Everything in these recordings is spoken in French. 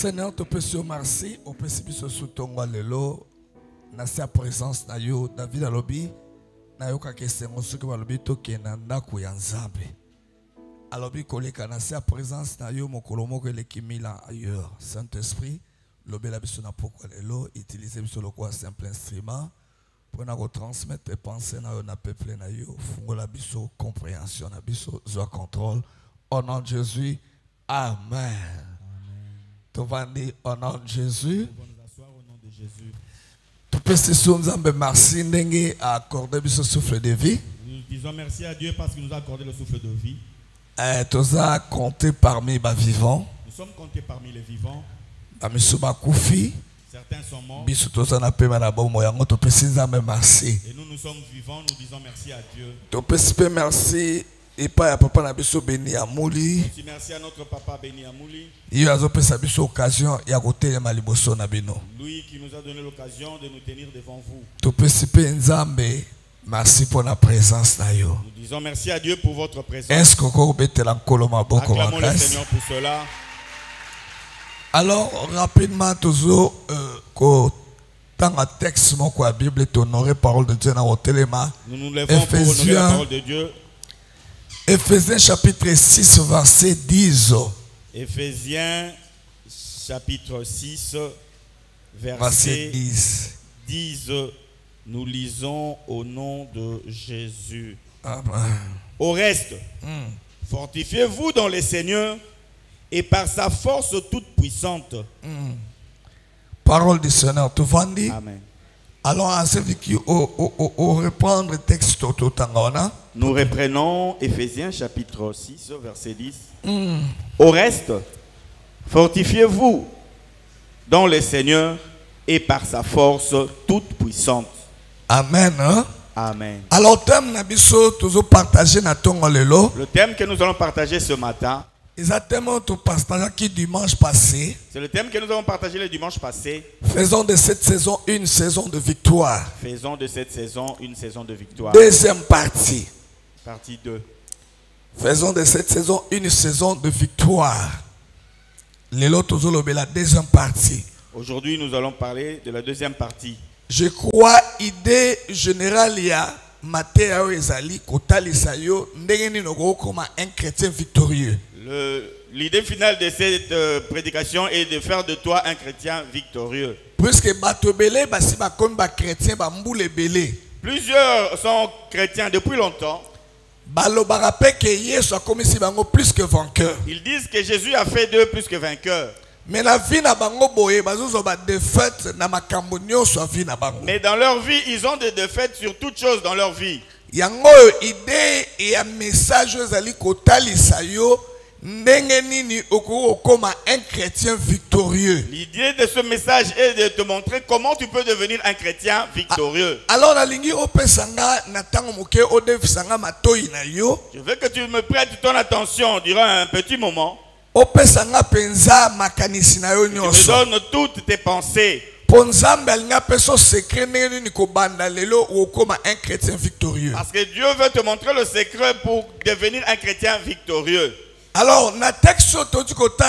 Seigneur, tu peux sur merci, au principe sous ton lelo, na sa présence na yo, David alobi, na yo ka kesengo suki balobi to kenanda ku ya Nzambe. Alobi koleka na sa présence na yo mokolo moko elekimila ailleurs. Saint-Esprit, lobela biso na poko lelo, utiliser biso le quoi simple instrument pour na retransmettre tes pensées na yo na peuple na yo, fungola biso compréhension na biso, zo contrôle. Au nom de Jésus, amen. Tu vas dire au nom de Jésus. Nous allons nous asseoir au nom de Jésus. Tu peux se souvenir, merci d'engager à accorder ce souffle de vie. Nous disons merci à Dieu parce qu'il nous a accordé le souffle de vie. Tu as compté parmi les vivants. Nous sommes comptés parmi les vivants. Certains sont morts. Et nous, nous sommes vivants, nous disons merci à Dieu. Tu peux merci. Et pas à papa na biso béni amuli. Merci à notre papa béni amuli. Il a opesa biso occasion ya kotelema liboso na bino. Lui qui nous a donné l'occasion de nous tenir devant vous. Tu peux Nzambe, merci pour la présence na yo. Nous disons merci à Dieu pour votre présence. Est-ce que vous betela koloma boko acclamons le Seigneur pour cela. Alors rapidement toujours dans un texte mon quoi Bible est honoré parole de Dieu na hotelema. Nous nous levons pour honorer la parole de Dieu. Éphésiens chapitre 6 verset 10. Éphésiens chapitre 6 verset 10. Nous lisons au nom de Jésus. Amen. Au reste, fortifiez-vous dans le Seigneur et par sa force toute puissante. Parole du Seigneur, tu vas dire. Amen. Alors, à celui qui reprendre le texte tout temps. Nous reprenons Éphésiens chapitre 6, verset 10. Au reste, fortifiez-vous dans le Seigneur et par sa force toute puissante. Amen. Hein? Amen. Alors, thème toujours partagé na tongo lelo. Le thème que nous allons partager ce matin, exactement tout partagé qui dimanche passé. c'est le thème que nous avons partagé le dimanche passé. Faisons de cette saison une saison de victoire. Faisons de cette saison une saison de victoire. Deuxième partie. Partie 2. Faisons de cette saison une saison de victoire. Lelo toujours la deuxième partie. Aujourd'hui, nous allons parler de la deuxième partie. Je crois idée générale ya Matteo ezali kotalisa yo ndenge nini okoma un chrétien victorieux. L'idée finale de cette prédication est de faire de toi un chrétien victorieux. Puisque bato belé basi ba comme ba chrétien ba mboule belé. Plusieurs sont chrétiens depuis longtemps. Balobara pe que Yesu a commis si bango plus que vainqueur. Ils disent que Jésus a fait d'eux plus que vainqueurs. Mais la vie na bango boye bazozo ba défaite na makambo nyonso vie na bango. Mais dans leur vie, ils ont des défaites sur toutes choses dans leur vie. Yango idée et un message ezali kotalisa yo ndenge nini okoma un chrétien victorieux. L'idée de ce message est de te montrer comment tu peux devenir un chrétien victorieux. Alors la lingi opesanga na tango moke odefisanga matoi na yo. Je veux que tu me prêtes ton attention durant un petit moment. Opesanga penza makanisi na yo nyonso. Tu me donnes toutes tes pensées. Ponzambe alinga peso secret ndenge nini kobanda lelo okoma un chrétien victorieux. Parce que Dieu veut te montrer le secret pour devenir un chrétien victorieux. Alors, dans le texte,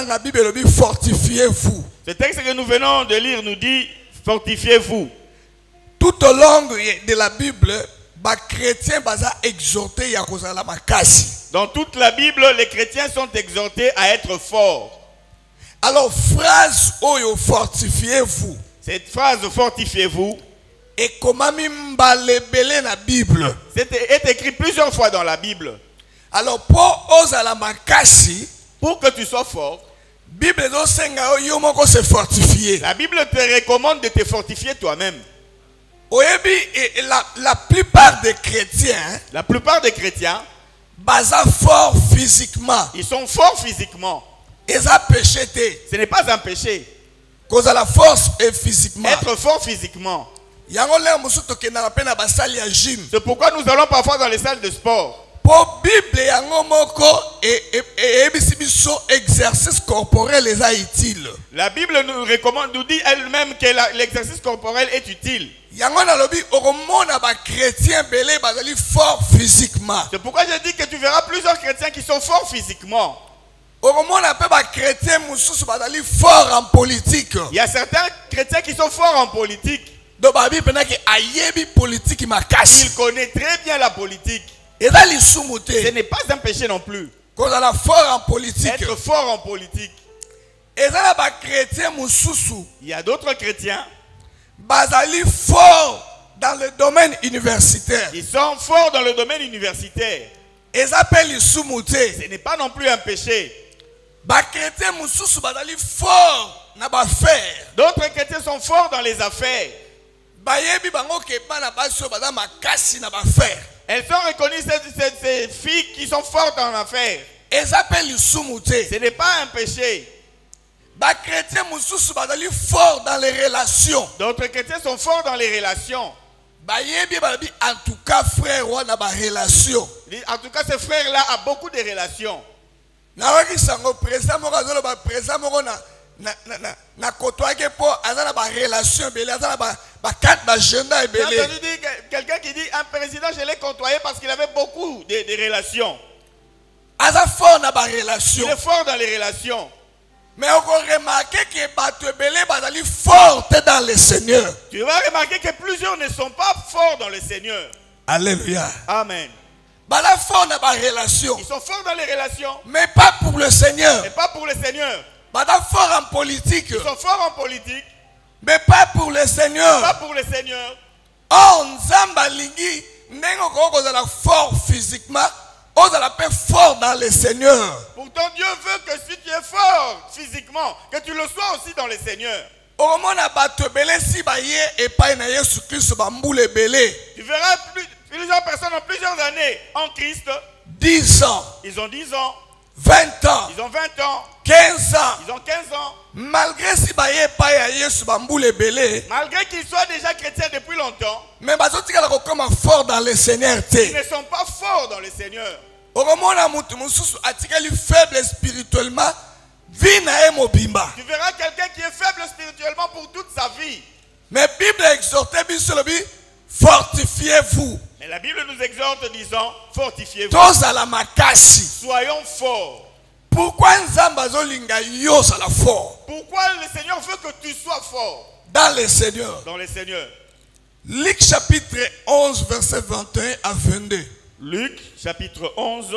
la Bible dit fortifiez-vous. Ce texte que nous venons de lire nous dit fortifiez-vous. Tout au long de la Bible, les chrétiens sont exhortés à la makasi. Dans toute la Bible, les chrétiens sont exhortés à être forts. Alors, phrase oyo fortifiez-vous. Cette phrase fortifiez-vous. Et comment m'balebele na Bible. C'est écrit plusieurs fois dans la Bible. Alors, pour que tu sois fort, Bible se fortifier. La Bible te recommande de te fortifier toi-même. La plupart des chrétiens, baza fort physiquement. Ils sont forts physiquement. Ce n'est pas un péché. Cause à la force et physiquement. Être fort physiquement. C'est pourquoi nous allons parfois dans les salles de sport. Pour Bible yango moko et exercice corporel est utile. La Bible nous recommande, nous dit elle-même que l'exercice corporel est utile. Yango na lobi okomona ba chrétien belé bazali fort physiquement. C'est pourquoi je dis que tu verras plusieurs chrétiens qui sont forts physiquement. okomona pe ba chrétien mususu bazali fort en politique. Il y a certains chrétiens qui sont forts en politique. Do ba bi pena ke ayebi politique makasi. Il connaît très bien la politique. Eza lisumu te. Ce n'est pas un péché non plus. Kozala fort en politique. Être fort en politique. Eza na ba chrétien mususu. Il y a d'autres chrétiens. Bazali fort dans le domaine universitaire. Ils sont forts dans le domaine universitaire. Eza pe lisumu te. Ce n'est pas non plus un péché. Ba chrétien mususu bazali fort na ba affaire. D'autres chrétiens sont forts dans les affaires. Bayebi bango ke bana baso bada makasi na ba affaire. Elles sont reconnues ces filles qui sont fortes en affaires. Eza pe lisumu te. Ce n'est pas un péché. Ba chrétien mususu bazali fort dans les relations. D'autres chrétiens sont forts dans les relations. Bayebi balabi en tout cas frère wana ba relation. En tout cas, ce frère-là a beaucoup de relations. Na waki sango président moko azolo ba président moko na kotoake po azana ba relation belé azana ba quatre ba agenda J'ai belé. entendu dire quelqu'un qui dit un président, je l'ai côtoyé parce qu'il avait beaucoup de relations. Aza fort na ba Il relation. est fort dans les relations. Mais on remarque que bato belé bazali fort dans le Seigneur. Tu vas remarquer que plusieurs ne sont pas forts dans le Seigneur. Alléluia. Amen. Bala fort na ba relation. Ils sont forts dans les relations, Mais pas pour le Seigneur. mais pas pour le Seigneur. Bala fort en politique. Ils sont forts en politique, Mais pas pour le Seigneur. pas pour le Seigneur. Oh, Nzamba lingi, nengo koko zala fort physiquement, ozala pe fort dans le Seigneur. Pourtant, Dieu veut que si tu es fort physiquement, que tu le sois aussi dans le Seigneur. Omona bato belé si baye epai na Yesu Christ bambule belé. Tu verras plusieurs personnes en plusieurs années en Christ. 10 ans, Ils ont 10 ans, 20 ans, ils ont 20 ans, 15 ans. ils ont 15 ans. Malgré si baye epai ya Yesu bambule belé, Malgré qu'ils soient déjà chrétiens depuis longtemps, mais bazotika ko comme fort dans le Seigneur ils te. ne sont pas forts dans le Seigneur. Omona mutu mususu atikali faible spirituellement, vie na e mobimba. Tu verras quelqu'un qui est faible spirituellement pour toute sa vie. Mais Bible exhorte biso lobi, fortifiez-vous. Mais la Bible nous exhorte disant, fortifiez-vous. Tozala makasi. Soyons forts. Pourquoi Nzamba zolinga yo sala fort Pourquoi le Seigneur veut que tu sois fort dans le Seigneur? dans le Seigneur? Luc chapitre 11 verset 21 à 22. Luc chapitre 11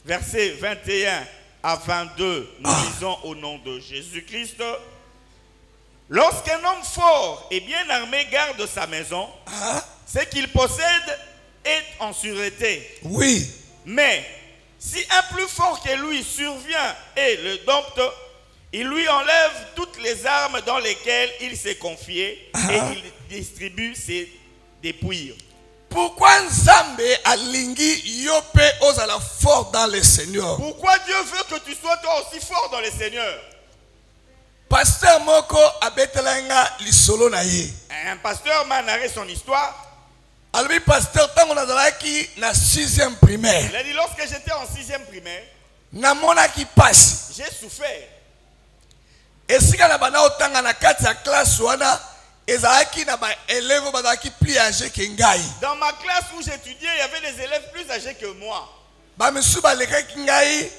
verset 21 à 22. Nous lisons au nom de Jésus-Christ. Lorsqu'un homme fort et bien armé garde sa maison, ce qu'il possède est en sûreté. Oui. Mais si un plus fort que lui survient et le dompte, il lui enlève toutes les armes dans lesquelles il s'est confié et il distribue ses dépouilles. Pourquoi Nzambe alingi yo pe ozala fort dans le Seigneur? Pourquoi Dieu veut que tu sois toi aussi fort dans le Seigneur? Pasteur moko abetelanga lisolo na ye. Un pasteur m'a narré son histoire. Albi pasteur tango nazalaki na 6e primaire. Il a dit, lorsque j'étais en 6e primaire, Namonaki pasi. j'ai souffert. Esika na bana otanga na kati ya classe wana ezalaki na ba élèves bazalaki plus âgés que ngai. Dans ma classe où j'étudiais, il y avait des élèves plus âgés que moi. Ba misu balekaki ngai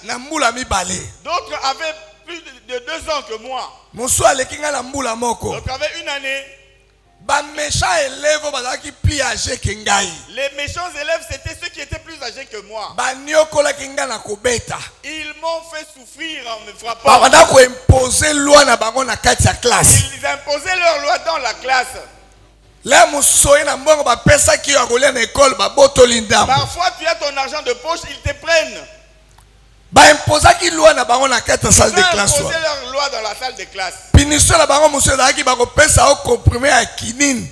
na mbula mibale. D'autres avaient plus de 2 ans que moi. Musu aleki ngai na mbula moko. D'autres avaient 1 année. Ba méchants élèves bazalaki plus âgés que ngai. Les méchants élèves, c'était ceux qui étaient plus âgés que moi. Ba nyokolaki ngai na kobeta. Ils m'ont fait souffrir en me frappant. Ba banda ko imposer loi na bango na kati ya classe. Ils imposaient leur loi dans la classe. La musoye na mbongo ba pesa ki ya kolia na école ba botoli ndambo. Parfois, tu as ton argent de poche, ils te prennent. Ba imposaki loi na bango na kati ya salle de Ils ont classe. imposé leur loi dans la salle de classe. Punition na bango musoye zalaki ba ko pesa o comprimé ya kinini.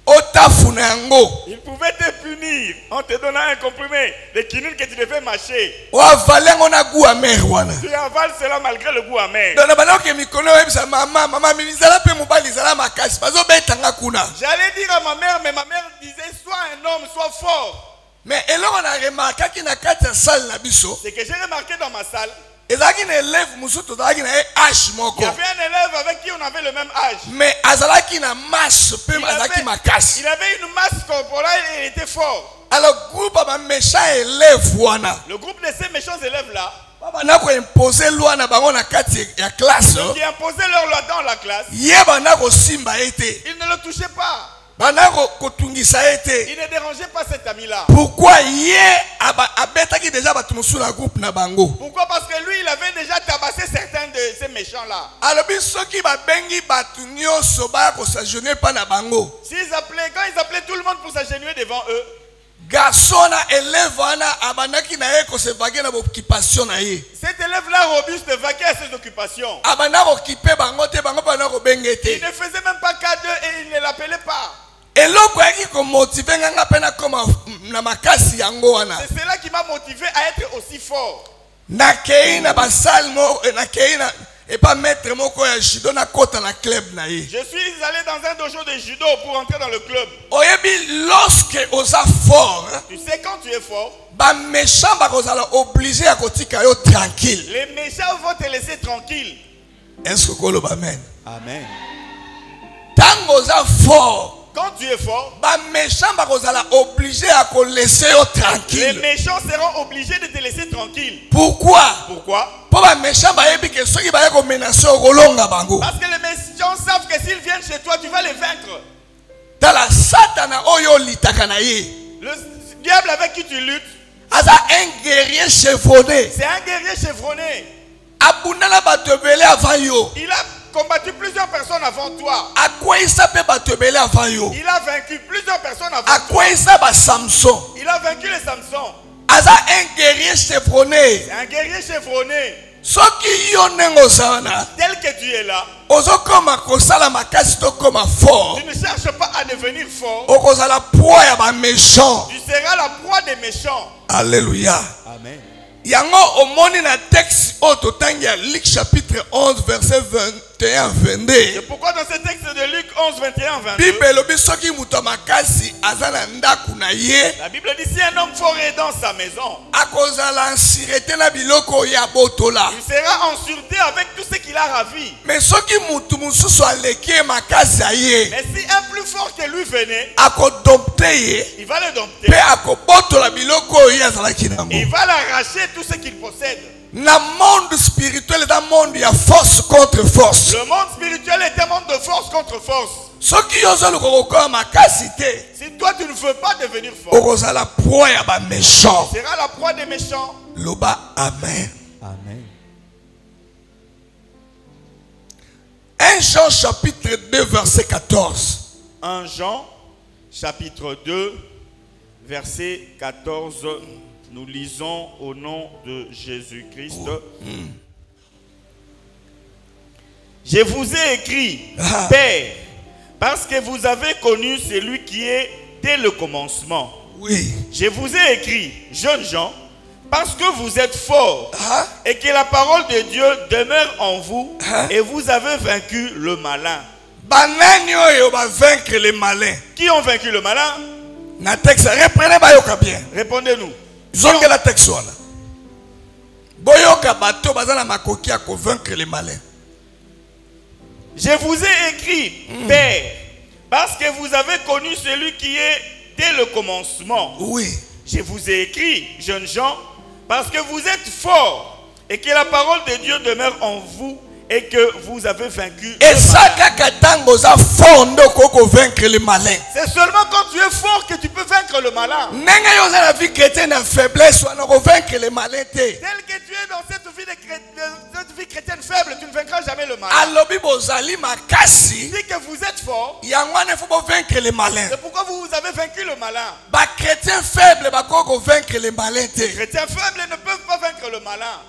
Otafu na yango. Ils pouvaient te punir en te donnant un comprimé de quinine que tu devais mâcher. O avalengo na goût amer wana. Tu avales cela malgré le goût amer. Dona bana ke mikono ebisa mama minizala pe mobali zala makasi. Bazo betanga kuna. J'allais dire à ma mère, mais ma mère disait, sois un homme, sois fort. Mais eloko na remarquaki na kati ya salle na biso. C'est que j'ai remarqué dans ma salle, Ezalaki na élève mususu tozalaki na ye âge moko. il y avait un élève avec qui on avait le même âge. Mais azalaki na masse pe azalaki makasi. Il avait une masse corporelle et il était fort. Alors groupe ba méchant élève wana. Le groupe de ces méchants élèves-là, Baba na ko imposer loi na bango na kati ya classe. qui imposaient leur loi dans la classe, Yeba na ko simba été. ils ne le touchaient pas. Bana ko tungisa été. Ils ne dérangeaient pas cet ami-là. Pourquoi yé abetaki déjà batu musula groupe na bango? Pourquoi? Parce que lui, il avait déjà tabassé certains de ces méchants-là. Alors bisoki ba bengi batu nyonso ba ko s'agenouiller pa na bango. Quand ils appelaient tout le monde pour s'agenouiller devant eux, Garçon na élève wana abanaki na ye ko se vaguer na occupation na ye. cet élève-là robuste vaquait à ses occupations. Abana occuper bango te bango pa na ko Il bengete. ne faisait même pas cas d'eux et il ne l'appelait pas. Eloko yaki ko motiver nganga pena koma na makasi yango wana. C'est cela qui m'a motivé à être aussi fort. Na kei na basalmo na kei na et pas mettre moko ya judo na kota na club na ye. Je suis allé dans un dojo de judo pour entrer dans le club. Oyebi lorsque oza fort, Tu sais, quand tu es fort, ba méchant ba kozala obligé à kotika yo tranquille. les méchants vont te laisser tranquille. Est-ce que kolo ba amen? Amen. Tango oza fort, Quand tu es fort, ba méchant ba kozala obligé à ko laisser yo les tranquille. méchants seront obligés de te laisser tranquille. Pourquoi? Pourquoi? Po ba méchant ba yebi que soki ba ko menacer kolonga bango. Parce que les méchants savent que s'ils viennent chez toi, tu vas les vaincre. Tala satana oyo litaka na ye. Le diable avec qui tu luttes, Aza un guerrier chevronné. c'est un guerrier chevronné. Abundana batebele avant yo. Il a combattu plusieurs personnes avant toi. Akwisa pe batebele avant yo. Il a vaincu plusieurs personnes avant toi. Akwisa ba Samson. Il a vaincu les Samson. Aza un guerrier chevronné. C'est un guerrier chevronné. Soki yo nengo sana. Tel que tu es là, Ozokoma kosala makasi to koma fort. tu ne cherches pas à devenir fort. Okozala proie ya ba méchant. Tu seras la proie des méchants. Alléluia. Amen. Yango omoni na texte ototangi ya Luc chapitre 11 verset 21-22. C'est pourquoi dans ce texte de Luc 11, 21, 22, Bible lobi soki muto makasi aza na ndaku na ye. la Bible dit si un homme fort est dans sa maison, Akozala nsirete na biloko ya botola. il sera en sûreté avec tout ce qu'il a ravi. Mais soki mutu mususu aleki makasi ya ye. Mais si un plus fort que lui venait, Akodompte ye. il va le dompter. Pe akobotola biloko oyo azalaki nango. Il va l'arracher tout ce qu'il possède. Na monde spirituel dans monde ya force contre force. Le monde spirituel est un monde de force contre force. Soki yozo lokokoka makasi te. Si toi tu ne veux pas devenir fort, Okozala proie ya ba méchant. tu seras la proie des méchants. Loba amen. Amen. 1 Jean chapitre 2 verset 14. 1 Jean chapitre 2 verset 14. Nous lisons au nom de Jésus-Christ. Je vous ai écrit, Père, parce que vous avez connu celui qui est dès le commencement. Oui. Je vous ai écrit, jeunes gens, parce que vous êtes forts Ah. et que la parole de Dieu demeure en vous et vous avez vaincu le malin. Banani oyo ba vaincre les malins. Qui ont vaincu le malin? Na texte reprenez bayoka bien. Répondez-nous. Zongela texte wana. Boyoka bato bazana makoki à convaincre les malins. Je vous ai écrit, Père, parce que vous avez connu celui qui est dès le commencement. Oui. Je vous ai écrit, jeunes gens, parce que vous êtes forts et que la parole de Dieu demeure en vous et que vous avez vaincu Et le ça malin. kakatango za fondo koko vaincre les malins. C'est seulement quand tu es fort que tu peux vaincre le malin. Nenga yo za la vie chrétienne en faiblesse wana ko vaincre les malins te. Tel que tu es dans cette vie chrétienne faible, tu ne vaincras jamais le malin. Alobi bozali makasi. Dis que vous êtes fort, Yango ne faut pas vaincre les malins. c'est pourquoi vous avez vaincu le malin. Ba chrétien faible ba koko vaincre les malins te. Les chrétiens faibles ne peuvent pas vaincre le malin.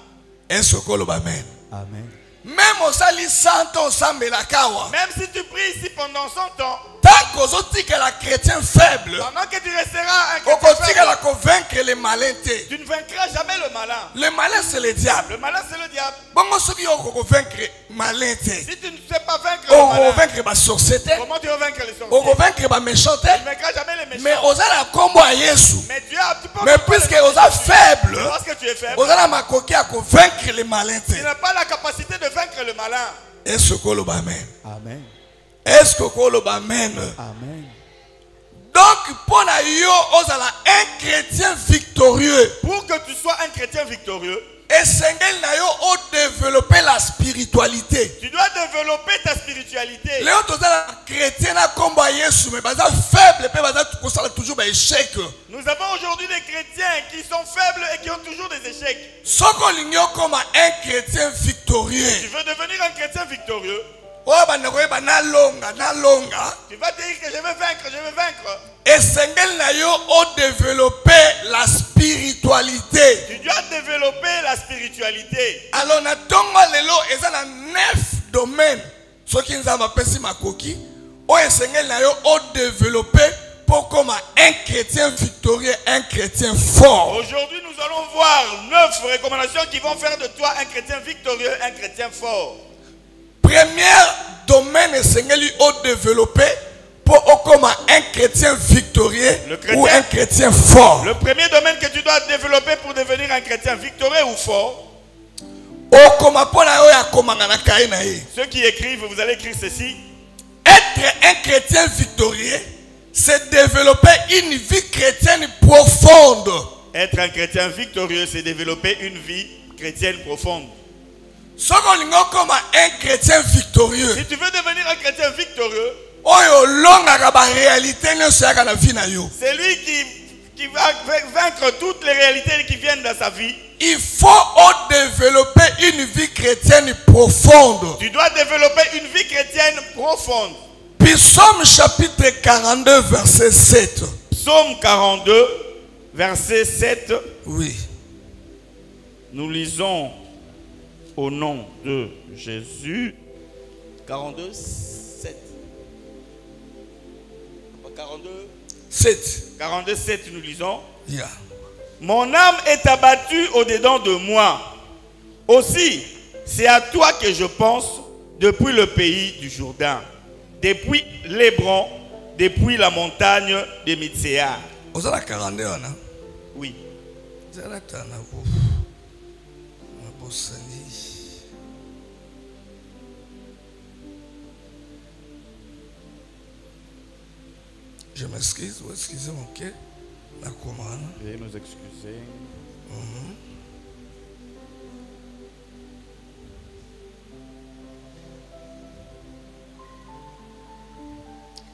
Est-ce que lo ba amen? Amen. Même osali santo sambela kawa. Même si tu pries ici pendant 100 ans, Tant qu'ozotika la chrétien faible, pendant que tu resteras un chrétien okotika faible, la convaincre les malins te. tu ne vaincras jamais le malin. Le malin c'est le diable. Le malin, c'est le diable. Bongo soki yo ko vaincre malin te. Si tu ne sais pas vaincre le On malin, vaincre ba sorcier te. comment tu vas vaincre les On sorciers? vaincre ba méchant te. Tu ne vaincras jamais les Mais méchants. ozala kombo a Yesu. Mais tu peux Mais puisque oza faible, parce que tu es faible, ozala makoki à convaincre les malins te. tu n'as pas la capacité de vaincre le malin. Est-ce que lo ba amen? Amen. Est-ce que lo ba amen? Amen. Donc, pour un chrétien victorieux, pour que tu sois un chrétien victorieux, et développer la spiritualité. tu dois développer ta spiritualité. Les autres chrétiens faibles, toujours échec. Nous avons aujourd'hui des chrétiens qui sont faibles et qui ont toujours des échecs. Comme un chrétien victorieux. Tu veux devenir un chrétien victorieux? Tu vas dire que je vais vaincre, je vais vaincre. Et développer la spiritualité. Tu dois développer la spiritualité. Alors, na tongo lelo, il y a 9 domaines. Ce qui nous a appelé Makoki, on développer pour comme un chrétien victorieux, un chrétien fort. Aujourd'hui, nous allons voir 9 recommandations qui vont faire de toi un chrétien victorieux, un chrétien fort. Premier domaine, c'est de développer pour comme un chrétien victorieux ou un chrétien fort. Le premier domaine que tu dois développer pour devenir un chrétien victorieux ou fort. Ceux qui écrivent, vous allez écrire ceci. Être un chrétien victorieux, c'est développer une vie chrétienne profonde. Être un chrétien victorieux, c'est développer une vie chrétienne profonde. Si comme un chrétien victorieux, si tu veux devenir un chrétien victorieux, c'est lui qui va vaincre toutes les réalités qui viennent dans sa vie. Il faut développer une vie chrétienne profonde. Tu dois développer une vie chrétienne profonde. Psaume chapitre 42, verset 7. Psaume 42, verset 7. Oui. Nous lisons au nom de Jésus. 42, 7. 42, 7. 42, 7, nous lisons. Yeah. Mon âme est abattue au-dedans de moi. Aussi, c'est à toi que je pense depuis le pays du Jourdain, depuis l'Hébron, depuis la montagne de Mitsea. Vous avez 42 ans? Oui. Je m'excuse, excusez-moi, ok? Veuillez nous excuser.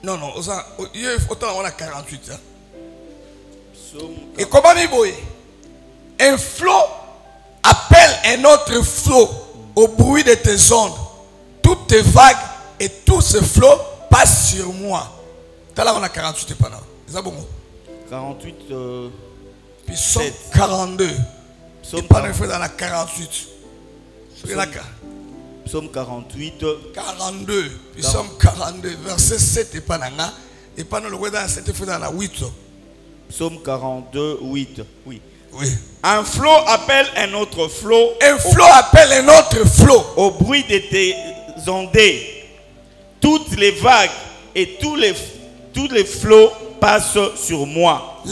Non, il faut avoir 48. Hein? Psaume... Et comment un flot appelle un autre flot au bruit de tes ondes. Toutes tes vagues et tout ce flot passent sur moi. T'as là, on a 48 pendant. C'est bon? 48. Psaume 42. Psaume et pas dans la 48. Psaume 48. 42. Psaume 42. Verset 7 et pas dans le 7 et dans la 8. Psaume 42, 8. Oui. Oui. Un flot appelle un autre flot. Un flot appelle un autre flot. Au bruit de tes ondées. Toutes les vagues et tous les flots passent sur moi.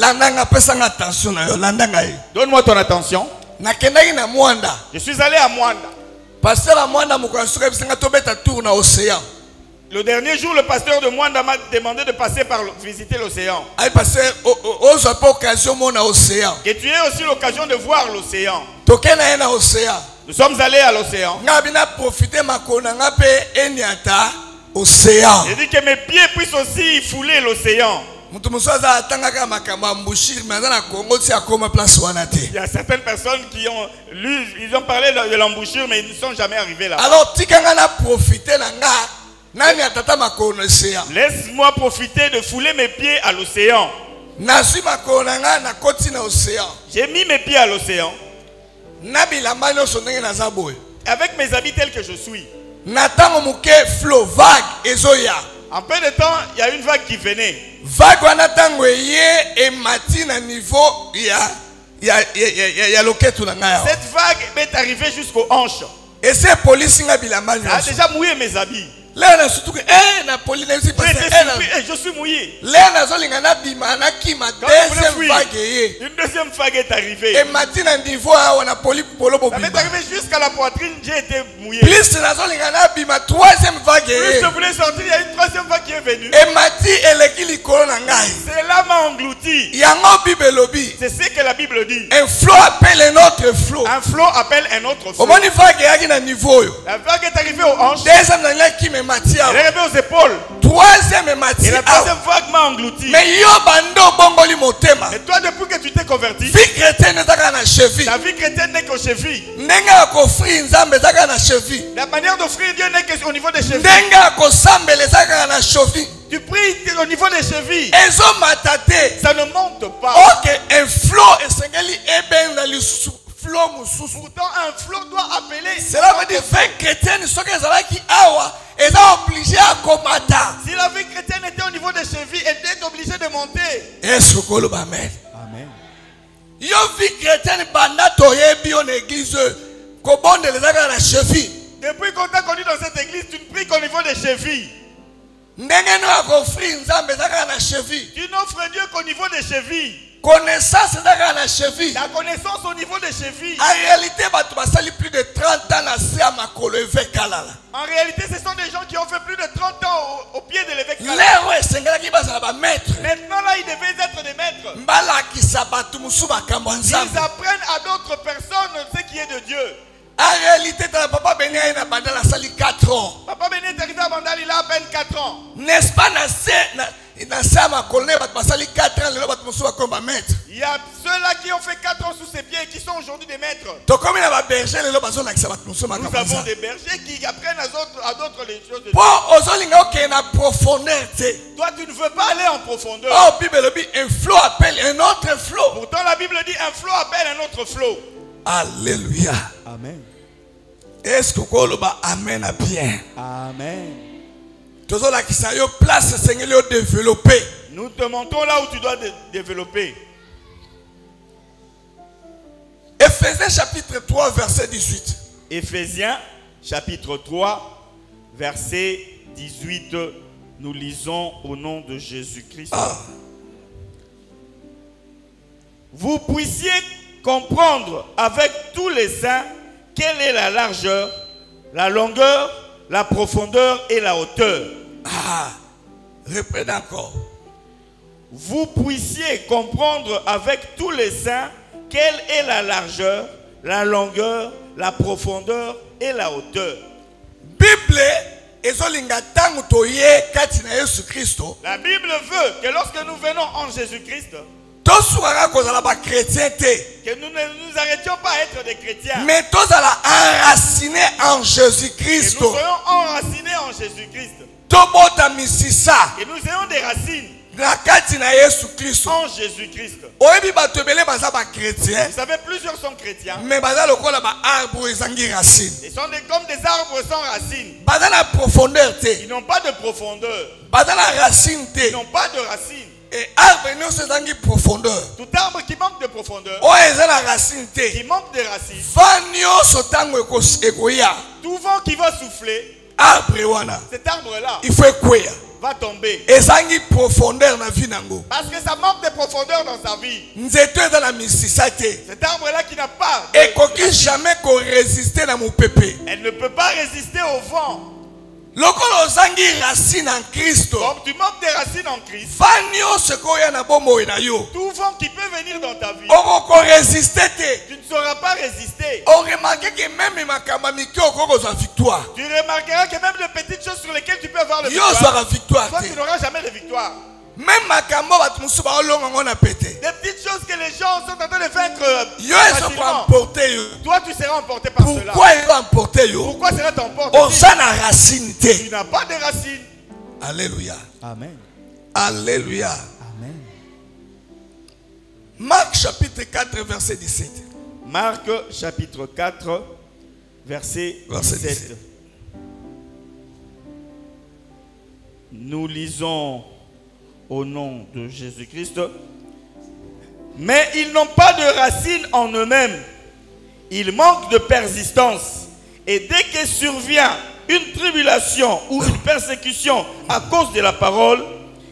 Donne-moi ton attention. Je suis allé à Mwanda. Le dernier jour, le pasteur de Mwanda m'a demandé de passer par visiter l'océan. Que tu aies aussi l'occasion de voir l'océan. Nous sommes allés à l'océan. J'ai dit que mes pieds puissent aussi fouler l'océan. Il y a certaines personnes qui ont lu, ils ont parlé de l'embouchure, mais ils ne sont jamais arrivés là. Alors, laisse-moi profiter de fouler mes pieds à l'océan. J'ai mis mes pieds à l'océan. Avec mes habits tels que je suis. En peu de temps, il y a une vague qui venait. Cette vague est arrivée jusqu'aux hanches. Ça a déjà mouillé mes habits. Là, surtout que, na Polynésie, parce que, et je suis mouillé. là, na zolingana bimana qui m'a deuxième vague. Une deuxième vague est arrivée. Et maintenant, niveau, on a polo Ça m'est arrivé jusqu'à la poitrine, j'ai été mouillé. Plus, na zolingana bima troisième vague. Plus je voulais sortir, il y a une troisième vague qui est venue. Et mati elekili corona ngai. Cela m'a englouti. Yango Bible lobby. C'est ce que la Bible dit. Un flot appelle un autre flot. Un flot appelle un autre flot. Au moins, vague est à niveau. La vague est arrivée aux hanches. Deuxième nanga qui me mati. Elle est arrivée aux épaules. Troisième mati. Et la troisième vague m'a englouti. Mais yo bando bongoli motema. Et toi, depuis que tu t'es converti, vie chrétienne est à la cheville. ta vie chrétienne n'est qu'aux chevilles. Nenga ko free nzambe zaka na cheville. La manière d'offrir Dieu n'est qu'au niveau des chevilles. Nenga ko sambele zaka na cheville. Tu pries au niveau des chevilles. Ezo matate. Ça ne monte pas. Ok, un flot esengeli eben na lisusu flot mususu. Pourtant un flot doit appeler. Cela veut dire vie chrétienne soki ezalaki awa eza obligé à komata. Si la vie chrétienne était au niveau des chevilles, elle était obligée de monter. Yesu koloba amen. Amen. Yo vie chrétienne banda toyebi en église kobondele zaka na cheville. Depuis qu'on t'a connu dans cette église, tu ne pries qu'au niveau des chevilles. Ndenge no akofri nzambe zaka na cheville. Tu n'offres Dieu qu'au niveau des chevilles. Connaissance zaka na cheville. La connaissance au niveau des chevilles. En réalité, batu basali plus de 30 ans na se makolo eve kalala. En réalité, ce sont des gens qui ont fait plus de 30 ans au pied de l'évêque. Lero esengelaki bazala ba maître. Maintenant là, ils devaient être des maîtres. Mbalakisa batu musu makambo ya Ils nzambe. apprennent à d'autres personnes ce qui est de Dieu. En réalité, papa Béni a na bandala sali 4 ans. Papa Béni est arrivé à Bandal, il a à peine 4 ans. N'est-ce pas na se makolo ne batu basali 4 ans lelo batu musu bakomba maître. Il y a ceux-là qui ont fait 4 ans sous ses pieds et qui sont aujourd'hui des maîtres. To komi na ba berger lelo bazolakisa batu musu makambo. Nous avons des bergers qui apprennent à d'autres les choses de Dieu. Po ozolinga oke na profondeur te. Toi, tu ne veux pas aller en profondeur. Oh, Bible lobi un flot appelle un autre flot. Pourtant, la Bible dit un flot appelle un autre flot. Alléluia. Amen. Est-ce que koloba amen a bien? Amen. Toujours la qui yo place Seigneur développer. Nous te montrons là où tu dois développer. Éphésiens chapitre 3 verset 18. Éphésiens chapitre 3 verset 18. Nous lisons au nom de Jésus-Christ. Vous puissiez comprendre avec tous les saints quelle est la largeur, la longueur, la profondeur et la hauteur. Répète encore. Vous puissiez comprendre avec tous les saints quelle est la largeur, la longueur, la profondeur et la hauteur. Bible ezolinga tangu toye kati na Yesu Kristo. La Bible veut que lorsque nous venons en Jésus-Christ, Tosukaka kozala ba chrétien te. que nous ne nous arrêtions pas à être des chrétiens. Mais tozala enraciné en Jésus Que Christ. nous soyons enracinés en Jésus-Christ. Tobota misisa Que nous ayons des racines na kati na Yesu Kristo. en Jésus-Christ. Oyebi bato ebele baza ba chrétien. Vous savez, plusieurs sont chrétiens. Mais baza lokola ba arbre ezangi racine. Ils sont comme des arbres sans racines. Baza na profondeur te. Ils n'ont pas de profondeur. Baza na racine te. Ils n'ont pas de racines. Et arbre nyonso ezangi profondeur. Tout arbre qui manque de profondeur, Oyo eza na racine te. qui manque de racines, Va nyonso tango ekoya. tout vent qui va souffler, Arbre wana. cet arbre-là Il faut ekweya. va tomber. Ezangi profondeur na vie nango. Parce que ça manque de profondeur dans sa vie. Nzeto eza na misisa te. Cet arbre-là qui n'a pas, Ekoki jamais ko résister na mopepe. elle ne peut pas résister au vent. Lokolo ozangi racine en Kristo. Comme tu manques des racines en Christ, Va nyonso ekoya na bomoi na yo. tout vent qui peut venir dans ta vie, Okoko résister te. tu ne sauras pas résister. On remarque que même makambo mike okoko za victoire. Tu remarqueras que même les petites choses sur lesquelles tu peux avoir le Yo victoire, za victoire toi te. tu n'auras jamais de victoire. Même makambo batu musu ba olonga ngona pété. Des petites choses que les gens sont en train de vaincre Yo eso ko facilement. emporter yo. Toi tu seras emporté par cela. Pourquoi il va emporter yo? Pourquoi cela t'emporte? Oza na racine Tu te. n'as pas de racines. Alléluia. Amen. Alléluia. Amen. Marc chapitre 4 verset 17. Marc chapitre 4 verset 17. Nous lisons au nom de Jésus-Christ. Mais ils n'ont pas de racines en eux-mêmes. Ils manquent de persistance. Et dès que survient une tribulation ou une persécution à cause de la parole,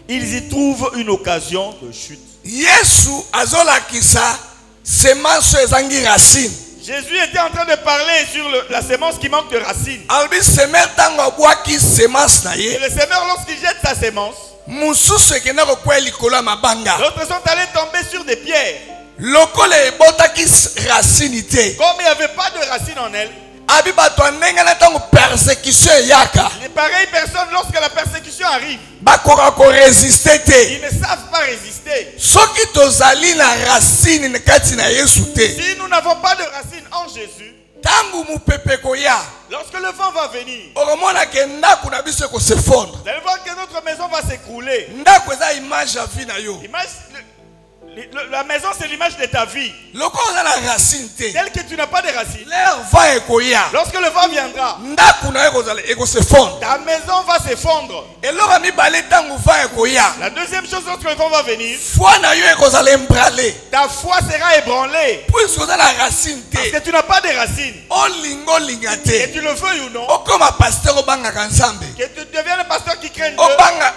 ils y trouvent une occasion de chute. Yesu azolakisa semence ezangi racine. Jésus était en train de parler sur la semence qui manque de racines. Albi semeur tango abwaki semence na Et ye. le semeur, lorsqu'il jette sa semence, Mususu ekenda kokwea likolo ya mabanga. d'autres sont allés tomber sur des pierres. Lokola ebotaki racine te. Comme il n'y avait pas de racines en elle, Abi bato ndenge na tango persécution eyaka. les pareilles personnes, lorsque la persécution arrive, Bakoka ko résister te. ils ne savent pas résister. Soki tozali na racine na kati na Yesu te. Si nous n'avons pas de racines en Jésus, Tangu mupepe koya. lorsque le vent va venir, Okomona ke ndako na biso ko s'effondre. vous allez voir que notre maison va s'écrouler. Ndako eza image ya vie na yo. La maison, c'est l'image de ta vie. Lokola oza na racine te. Tel que tu n'as pas de racines, L'air va ekoya. lorsque le vent viendra, Ndako na yo ekozala eko s'effondre. ta maison va s'effondre. Eloko mibale tangu va ekoya. La deuxième chose, lorsque le vent va venir, Foi na yo ekozala embrale. ta foi sera ébranlée. Puisque oza na racine Parce te. que tu n'as pas de racines. Olingo linga Que te. tu le veuilles ou non, Okoma pasteur obangaka nzambe. que tu deviennes un pasteur qui craint Dieu,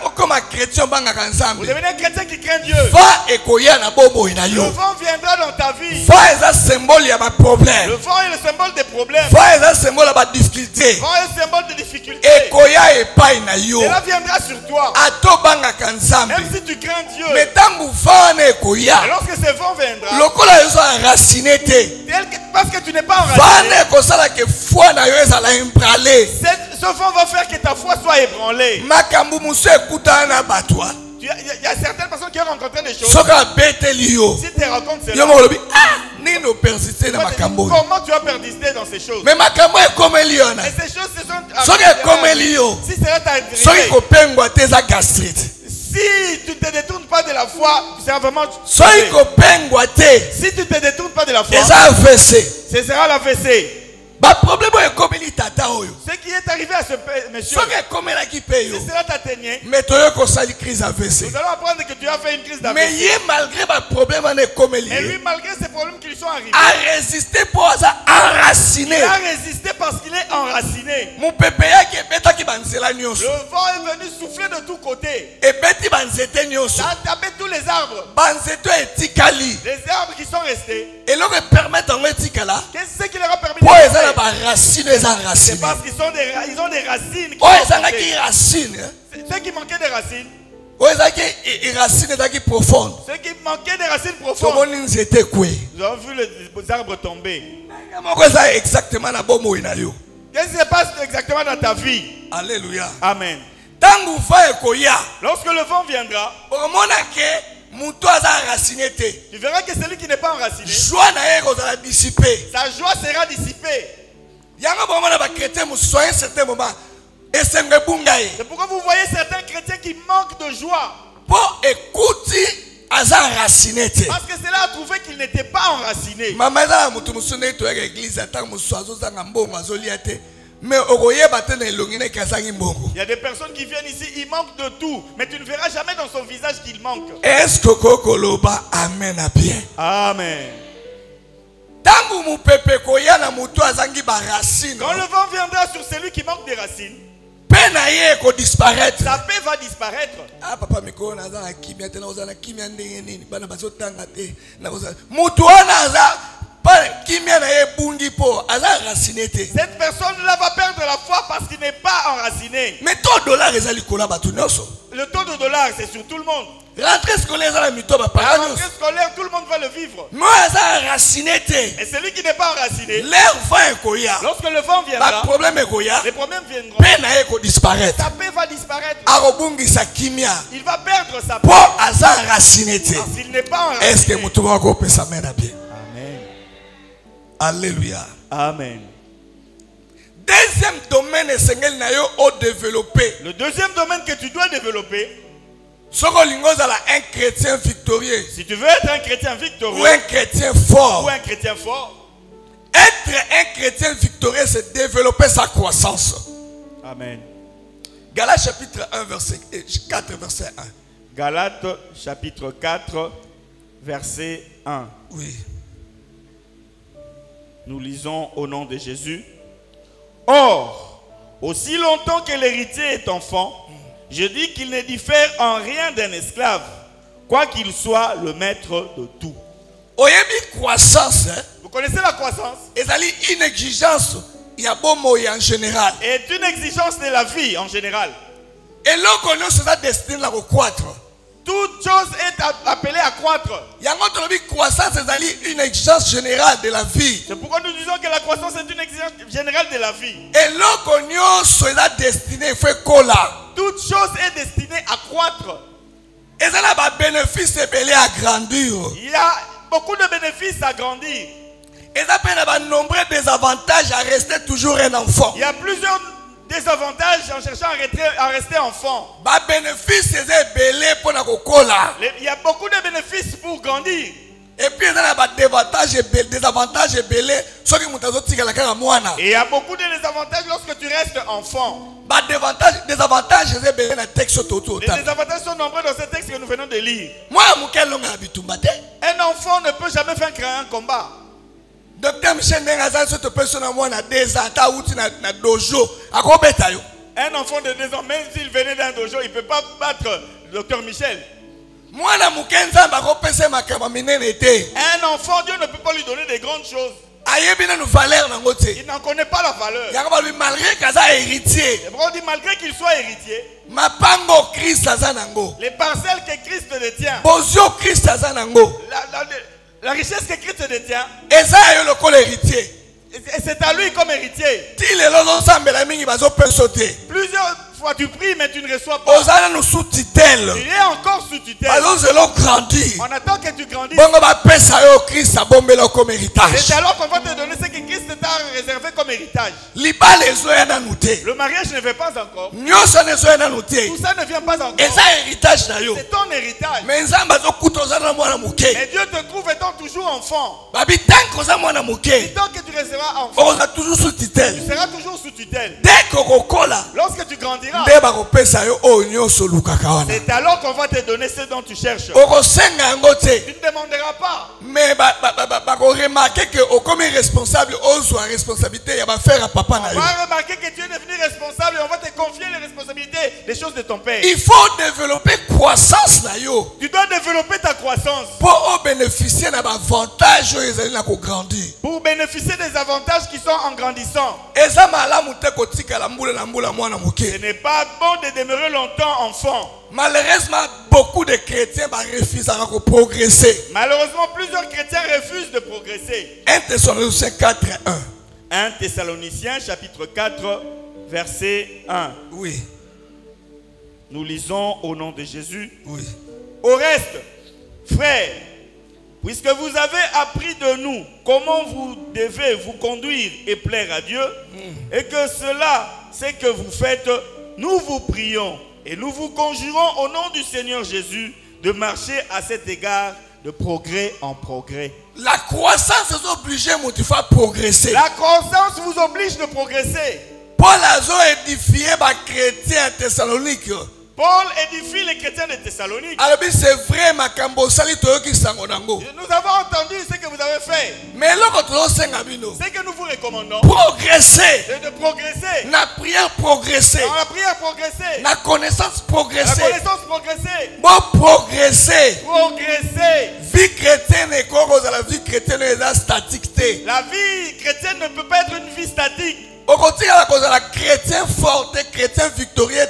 Okoma chrétien obangaka vous nzambe. devenez un chrétien qui craint Dieu. Va ekoya na bobo na Le yo. vent viendra dans ta vie. Va eza symbole ya ba problème. Le vent est le symbole des problèmes. Va eza symbole ya ba difficulté. Le vent est le symbole des difficultés. Ekoya epai na yo. Cela viendra sur toi. Ato bangaka nzambe. Même si tu crains Dieu. Mais tangu va na ekoya. Et lorsque ce vent viendra, Lokola yo enraciné te. parce que tu n'es pas Va enraciné, na ekosala ke foi na yo ezala embrale. ce vent va faire que ta foi soit ébranlée. Makambu musu ekutana na batwa. Il y a certaines personnes qui ont rencontré des choses. Soka beteli yo. Si tu rencontres cela, Yo molobi nino persister na tu vas te dire, makambo. comment tu as persister dans ces choses? Mais makambo ekomeli yo na. Et ces choses se sont Soki ekomeli yo. si cela t'a Soki arrivé, kopengwa te eza gastrite. si tu ne te détournes pas de la foi, c'est vraiment Soki kopengwa te si tu ne te détournes pas de la foi, eza AVC. ce sera l'AVC. Ba problème ekomeli tata oyo. Ce qui est arrivé à ce monsieur, Soki ekomelaki pe yo. si cela t'atteignait, Mais toyo kosali crise AVC. nous allons apprendre que tu as fait une crise Mais d'AVC. ye malgré ba problème ane ekomeli Et lui, ye. malgré ces problèmes qui lui sont arrivés, A résister pour aza enraciné. il a résisté parce qu'il est enraciné. Mupepe yaki ebetaki banzela nyonso. Le vent est venu souffler de tous côtés. Ebeti banzete nyonso. Ça a tapé tous les arbres. Banzete etikali. Les arbres qui sont restés. Eloko epermettre yango etikala. Qu'est-ce qui leur a permis Po de eza na rester? baracine eza C'est enraciné. parce qu'ils ils ont des racines. Qui Oyo ont ezalaki porté. racine. Ceux qui manquaient des racines, Oyo ezalaki racine ezalaki profonde. ceux qui manquaient des racines profondes, Tomoni nzete kwe. nous avons vu les arbres tomber. Moko eza exactement na bomoi na yo. Qu'est-ce qui se passe exactement dans ta vie? Alléluia. Amen. Tangu va ekoya. Lorsque le vent viendra, Omona ke muto aza enraciné te. tu verras que celui qui n'est pas enraciné, Joie na ye ekozala dissipé. sa joie sera dissipée. Yango bomona ba chrétien mosusu à un certain moment esengo ebunga ye. C'est pourquoi vous voyez certains chrétiens qui manquent de joie. Po ekuti aza enraciné te. Parce que cela a trouvé qu'il n'était pas enraciné. Mama eza na mutu mosusu nde toyaka église atango mosusu azozanga mbongo azolia te. Mais okoyeba te na elongi neke azangi mbongo. Il y a des personnes qui viennent ici, ils manquent de tout. Mais tu ne verras jamais dans son visage qu'il manque. Est-ce que kokoloba amen à bien? Amen. Tangu mupepe koya na mutu azangi ba racine. Quand le vent viendra sur celui qui manque des racines, Pe na ye ko disparaître. sa paix va disparaître. Ah papa mikolo na za kimia te na ozana kimia ndenge nini bana bazotanga te na ozana mutu wana aza pa kimia na ye bungi po aza raciné te. Cette personne-là va perdre la foi parce qu'il n'est pas enraciné. Mais ton dollar ezali kola batu nyonso. Le taux de dollar, c'est sur tout le monde. Rentrée scolaire ezala mito ba La parents. rentrée scolaire, tout le monde va le vivre. Moi aza raciné te. Et celui qui n'est pas enraciné, L'air va ekoya. lorsque le vent Ba viendra, problème ekoya. les problèmes viendront. Pe na ye ko disparaître. Sa paix va disparaître. Akobungisa kimia. Il va perdre sa paix Po aza raciné te. parce qu'il n'est pas Est-ce que enraciné. mutu wako pesa mena bien? Amen. Alléluia. Amen. Deuxième domaine esengeli na yo o développer. Le deuxième domaine que tu dois développer, Soko lingozala un chrétien victorieux si tu veux être un chrétien ou victorieux un chrétien fort. ou un chrétien fort, Être un chrétien victorieux, c'est développer sa croissance. Amen. Galates chapitre 1, verset 4, verset 1. Galates chapitre 4, verset 1. Oui. Nous lisons au nom de Jésus. Or, Aussi longtemps que l'héritier est enfant, je dis qu'il ne diffère en rien d'un esclave, quoi qu'il soit le maître de tout. Croissance, Vous connaissez la croissance? c'est une exigence. Il y a bon mot en général. Est une exigence de la vie en général. Et là, on est destiné à croître. Toute chose est appelée à croître. Croissance, c'est une exigence générale de la vie. C'est pourquoi nous disons que la croissance est une exigence générale de la vie. Et là, on est destiné à faire cola. Toute chose est destinée à croître. Et ça a un bénéfice à grandir. Il y a beaucoup de bénéfices à grandir. Et ça a de nombreux désavantages à rester toujours un enfant. Il y a plusieurs désavantages en cherchant à rester enfant. Il y a beaucoup de bénéfices pour grandir. Et puis il y a des désavantages. Et il y a beaucoup de désavantages lorsque tu restes enfant. Les désavantages sont nombreux dans ce texte que nous venons de lire. Un enfant ne peut jamais faire un combat. Docteur Michel Nengaza se te peut son amour na des ans na dojo akobeta yo. Un enfant de 2 ans, même s'il venait d'un dojo, il ne peut pas battre le docteur Michel. Mwana mukenza bakopesa makamba minene te. Un enfant, Dieu ne peut pas lui donner des grandes choses. Ayebina nous valeur nango te. Il n'en connaît pas la valeur. Yanga lui malgré kaza héritier. Et on dit malgré qu'il soit héritier. Mapango Christ azanango. Les parcelles que Christ détient. Bozio Christ azanango. La richesse que Christ détient, et c'est à lui comme héritier. Plusieurs fois tu pries mais tu ne reçois pas. Il est encore sous tutelle. On attend que tu grandisses. C'est alors qu'on va te donner ce que Christ t'a réservé comme héritage. Le mariage ne fait pas encore. Tout ça ne vient pas encore. C'est ton héritage. Mais Dieu te trouve étant toujours enfant. Tant que tu resteras enfant, toujours sous tutelle. Tu seras toujours sous tutelle. Lorsque tu grandiras, c'est alors qu'on va te donner ce dont tu cherches. Tu ne demanderas pas. Mais remarquer que comme responsable, on responsabilité, on va remarquer que tu es devenu responsable et on va te confier les responsabilités des choses de ton père. Il faut développer croissance. Tu dois développer ta croissance pour bénéficier d'avantages grandir. Pour bénéficier des avantages qui sont en grandissant. Ce n'est pas bon de demeurer longtemps enfant. Malheureusement, beaucoup de chrétiens refusent de progresser. Malheureusement, plusieurs chrétiens refusent de progresser. 1 Thessaloniciens 4, 1. 1 Thessaloniciens chapitre 4, verset 1. Oui. Nous lisons au nom de Jésus. Oui. Au reste, frères, puisque vous avez appris de nous comment vous devez vous conduire et plaire à Dieu, et que cela, c'est que vous faites, nous vous prions et nous vous conjurons au nom du Seigneur Jésus de marcher à cet égard de progrès en progrès. La croissance vous oblige à progresser. La croissance vous oblige de progresser. Paul a édifié les chrétiens à Thessalonique. Paul édifie les chrétiens de Thessalonique. C'est vrai, nous avons entendu ce que vous avez fait. Mais ce que nous vous recommandons, progresser. C'est de progresser. La prière progresser. Dans la prière progresser. La connaissance progresser. La connaissance progresser. Bon progresser. Progresser. Vie chrétienne est comme la vie chrétienne est statique. La vie chrétienne ne peut pas être une vie statique. Au côté la chrétien fort, chrétien victorieux.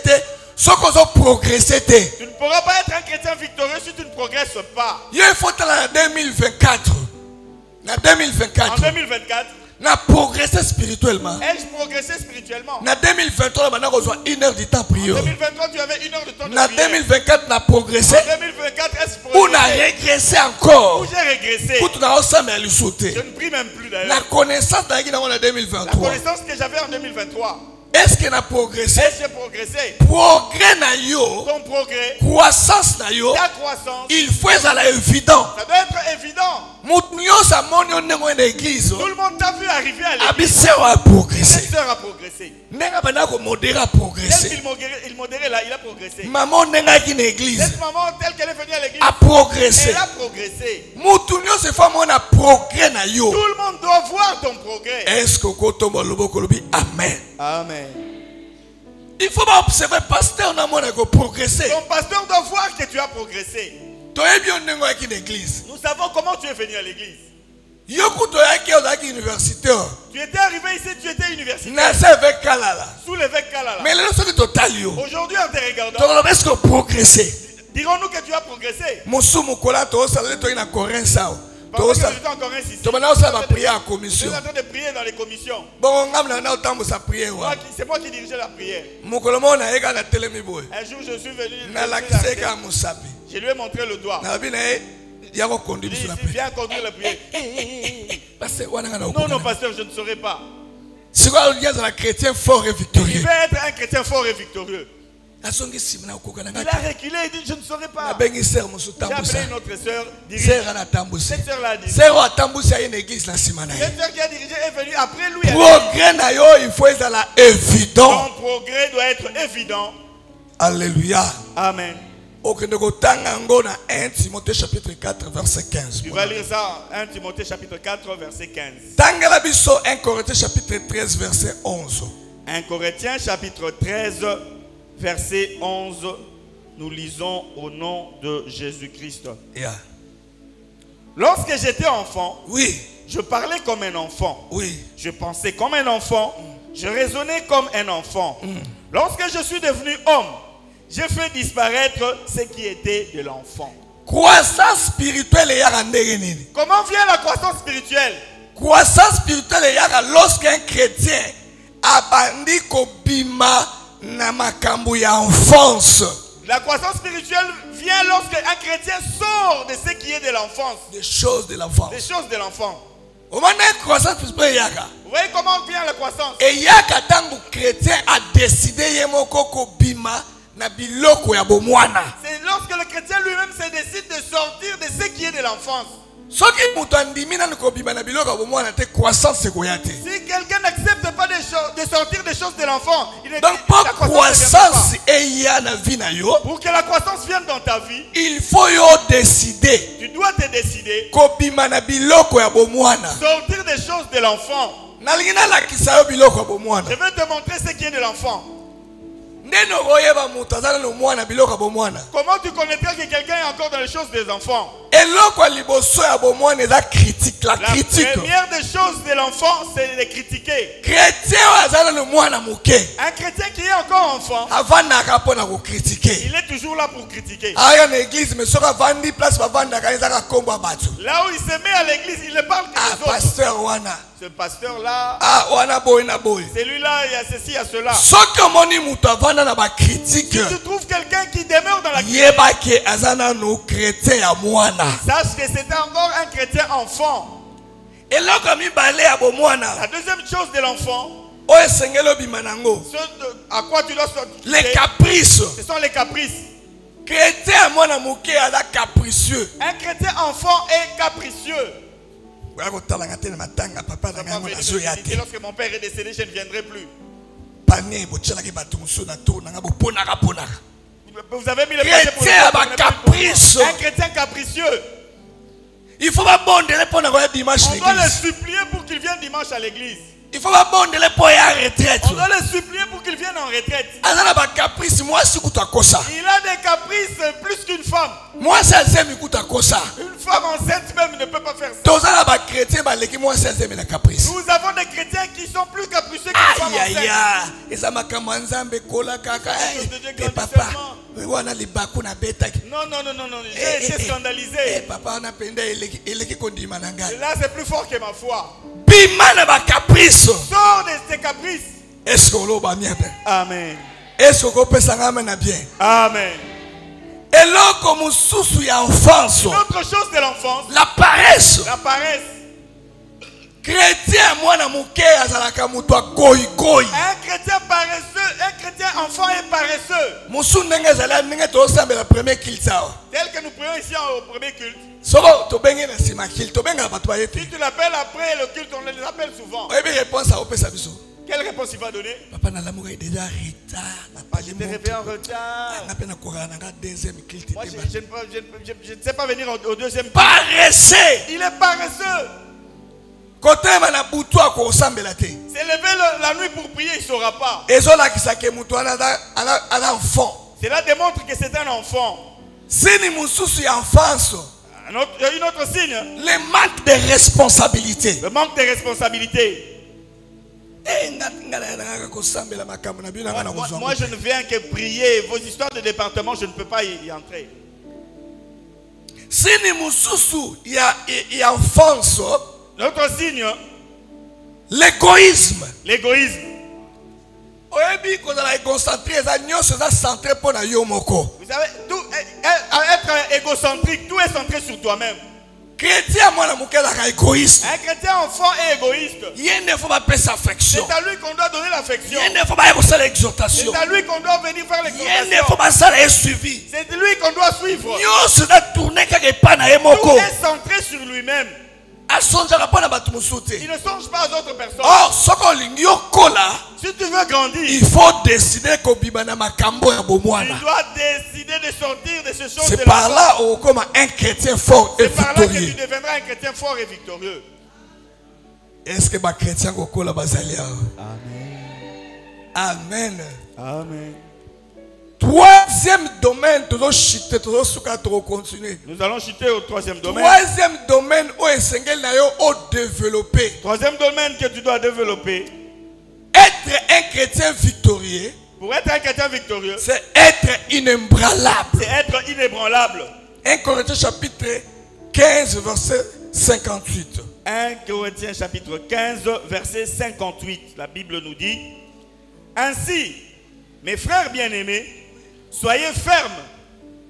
Ce qu'on a progressé. Tu ne pourras pas être un chrétien victorieux si tu ne progresses pas. Il faut en 2024. En 2024. On a progressé spirituellement. Ai-je progressé spirituellement? En 2023, on a reçu 1 heure de temps prière. En 2023, tu avais 1 heure de temps de prière. En 2024, on a progressé. En 2024, est-ce progressé? On a régressé encore. Où j'ai régressé? Je ne prie même plus d'ailleurs. La connaissance en 2023. La connaissance que j'avais en 2023. Est-ce qu'il a progressé? Est-ce que j'ai progressé? Progrès na yo. Ton progrès. Croissance na yo. Ta croissance. Il faut être évident. Ça doit être évident. Tout le monde t'a vu arriver à l'église. Cette sœur a progressé. Cette sœur a progressé. Il modérait là, il a progressé. Maman l'église. Cette maman telle qu'elle est venue à l'église a progressé. Elle a progressé. Tout le monde doit voir ton progrès. Est-ce que Amen. Amen. Il faut pas observer pasteur na mona ko progresser. Ton pasteur doit voir que tu as progressé. Toi bien ndenge à l'église. Nous savons comment tu es venu à l'église. Yoko to yaki ozaki université. Tu étais arrivé ici, tu étais universitaire. Na c'est avec Kalala. Sous l'évêque Kalala. Mais là c'est total yo. Aujourd'hui en te regardant. Donc est-ce que progresser? Dirons-nous que tu as progressé. Musu mukola to salé to ina Corinth sao. Parce que j'étais encore ici. Tu vas ça va prier en commission. Je suis en train de prier dans les commissions. Bon, on prier. C'est moi qui dirigeais la prière. Un jour, je suis venu. Je lui ai montré le doigt. Il dit, viens conduire la prière. Non, non, pasteur, je ne saurais pas. C'est quoi un chrétien fort et victorieux? Il veut être un chrétien fort et victorieux. Il a reculé et dit je ne saurais pas. J'ai appelé une autre sœur. Cette sœur-là a dit. Cette sœur qui a dirigé est venue après lui. Il faut être évident. Ton progrès doit être évident. Alléluia. Amen. 1 Timothée chapitre 4 verset 15. Tu vas lire ça, 1 Timothée chapitre 4 verset 15. 1 Corinthiens chapitre 13 verset 11. 1 Corinthiens chapitre 13 verset 11. Nous lisons au nom de Jésus-Christ. Yeah. Lorsque j'étais enfant, oui, je parlais comme un enfant. Oui. Je pensais comme un enfant. Je raisonnais comme un enfant. Lorsque je suis devenu homme, j'ai fait disparaître ce qui était de l'enfant. Croissance spirituelle. Comment vient la croissance spirituelle? Croissance spirituelle lorsqu'un chrétien abandit kobima na makambo ya enfance. La croissance spirituelle vient lorsque un chrétien sort de ce qui est de l'enfance. Des choses de l'enfance. Des choses de l'enfant. Vous voyez comment vient la croissance? Et yaka tangu chrétien a décidé yemoko kobima. C'est lorsque le chrétien lui-même se décide de sortir de ce qui est de l'enfance. Si quelqu'un n'accepte pas de sortir des choses de l'enfant, il est donc pour croissance pour que la croissance vienne dans ta vie, il faut décider. Tu dois te décider. Sortir des choses de l'enfant. Je vais te montrer ce qui est de l'enfant. Comment tu connaîtras que quelqu'un est encore dans les choses des enfants? La critique. Première des choses de l'enfant, c'est de les critiquer. Un chrétien qui est encore enfant, il est toujours là pour critiquer. Là où il se met à l'église, il ne parle que des autres. Ce pasteur-là, celui-là, il y a ceci, il y a cela. Si tu trouves quelqu'un qui demeure dans la critique, sache que c'est encore un chrétien enfant. La deuxième chose de l'enfant, à quoi tu dois sortir, les caprices. Ce sont les caprices. Un chrétien enfant est capricieux. Lorsque mon père est décédé, je ne viendrai plus. Vous avez mis le paquet pour un chrétien capricieux. Il faut pas bon de on doit le supplier pour qu'il vienne dimanche à l'église. Il faut pas bon de retraite. On doit le supplier pour qu'il vienne en retraite. Il a des caprices plus qu'une femme. Une femme enceinte même ne peut pas faire ça. Nous avons des chrétiens qui sont plus capricieux qu'une femme enceinte. Non, j'ai été scandalisé. Là c'est plus fort que ma foi. Sors de ces caprices. Est-ce que l'on va bien? Amen. Est-ce que l'on peut s'en bien? Amen. Et là, comme sous enfance. Une autre chose de l'enfance. La paresse. La paresse. Chrétien, moi, na mouké, azalaka mutua goi goi. Un chrétien paresseux, un chrétien enfant est paresseux. Musu nenge zala nenge to sambe la premier culte ça. Tel que nous prions ici au premier culte. Soko to benga na sima culte, to benga ba toyete. Si tu l'appelles après le culte, on les appelle souvent. Et bien réponse à opesa biso. Quelle réponse il va donner? Papa na l'amour est déjà retard. Je t'ai réveillé en retard. Moi je ne sais pas venir au deuxième culte. Paresseux. Il est paresseux. levé la nuit pour prier, il ne saura pas. Cela démontre que c'est un enfant. Une autre signe. Le manque de responsabilité. Le manque de responsabilité. Moi, je ne viens que prier. Vos histoires de département, je ne peux pas y entrer. L'autre signe. L'égoïsme. L'égoïsme. Vous savez, être égocentrique, tout est centré sur toi-même. Un chrétien enfant est égoïste. C'est à lui qu'on doit donner l'affection. C'est à lui qu'on doit venir faire l'exhortation. C'est lui qu'on doit suivre. Tout est centré sur lui-même. Il ne songe pas aux autres personnes. Si tu veux grandir, il faut décider que tu dois décider de sortir de ces choses. C'est par là où comme un chrétien fort et victorieux. C'est par là que tu victorieux. deviendras un chrétien fort et victorieux. Est-ce que ma chrétien kokola bazalia? Amen. Amen. Amen. Troisième domaine, continuer. Nous allons chuter au troisième domaine. Troisième domaine où Esengel na yo au développer. Troisième domaine que tu dois développer. Être un chrétien victorieux. Pour être un chrétien victorieux, c'est être inébranlable. C'est être inébranlable. 1 Corinthiens chapitre 15 verset 58. 1 Corinthiens chapitre 15 verset 58. La Bible nous dit: ainsi, mes frères bien-aimés, soyez fermes,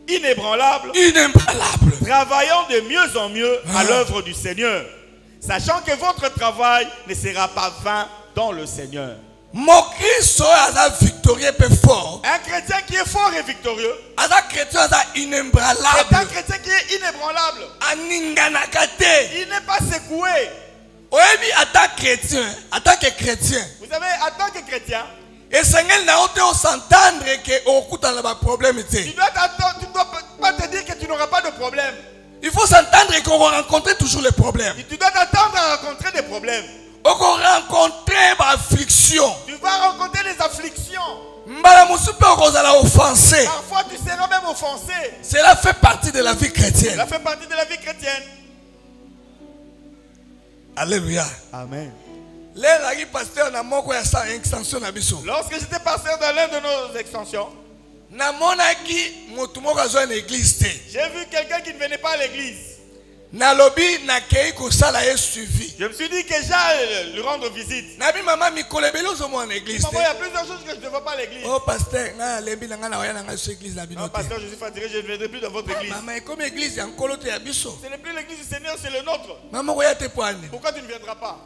inébranlables, travaillant de mieux en mieux à l'œuvre du Seigneur, sachant que votre travail ne sera pas vain dans le Seigneur. Un chrétien qui est fort et victorieux, c'est un chrétien qui est inébranlable. Il n'est pas secoué. Vous savez, en tant que chrétien, tu dois pas te dire que tu n'auras pas de problème. Il faut s'entendre qu'on va rencontrer toujours les problèmes. Tu dois t'attendre à rencontrer des problèmes. On va rencontrer des afflictions. Tu vas rencontrer des afflictions. Parfois tu seras même offensé. Cela fait partie de la vie chrétienne. Cela fait partie de la vie chrétienne. Alléluia. Amen. Lorsque j'étais pasteur dans l'une de nos extensions, j'ai vu quelqu'un qui ne venait pas à l'église. Je me suis dit que j'ai le rendre visite. Maman, il y a plusieurs choses que je ne vois pas à l'église. Oh pasteur, non, pasteur, je suis fatigué, je ne viendrai plus dans votre église. Ce n'est plus l'église du Seigneur, c'est le nôtre. Pourquoi tu ne viendras pas?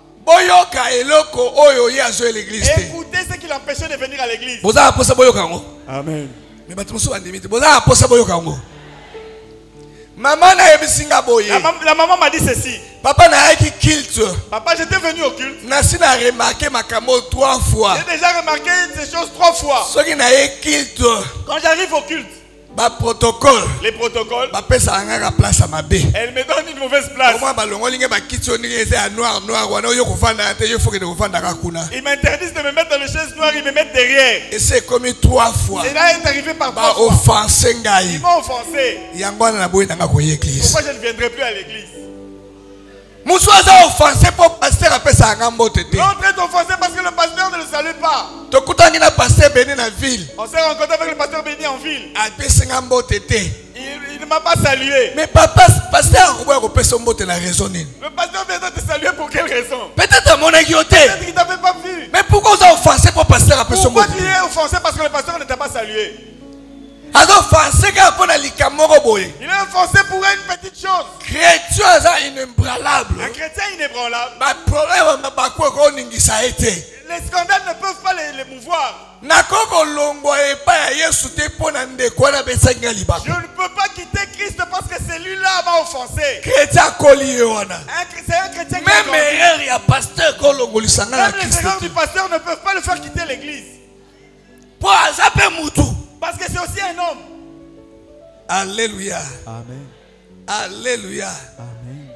Écoutez ce qui l'empêchait de venir à l'église. Amen. La maman m'a dit ceci. Papa, j'étais venu au culte. J'ai déjà remarqué ces choses 3 fois. Quand j'arrive au culte, les protocoles, elle me donne une mauvaise place. Ils m'interdisent de me mettre dans les chaises noires, ils me mettent derrière. Et c'est commis 3 fois. Et là, il est arrivé par 3 fois. Ils m'ont offensé. Pourquoi je ne viendrai plus à l'église? L'autre est offensé parce que le pasteur ne le salue pas. On s'est rencontré avec le pasteur Béni en ville. Il ne m'a pas salué. Mais papa, pasteur, le pasteur vient de te saluer pour quelle raison? Peut-être qu'il ne t'avait pas vu. Mais pourquoi vous avez offensé pour pasteur? Pourquoi tu es offensé parce que le pasteur ne t'a pas salué? Il est offensé pour une petite chose. Un chrétien inébranlable. Les scandales ne peuvent pas les mouvoir. Je ne peux pas quitter Christ parce que celui-là m'a offensé. C'est un chrétien qui même les erreurs du pasteur ne peuvent pas le faire quitter l'église. Parce que c'est aussi un homme. Alléluia. Amen. Alléluia. Amen.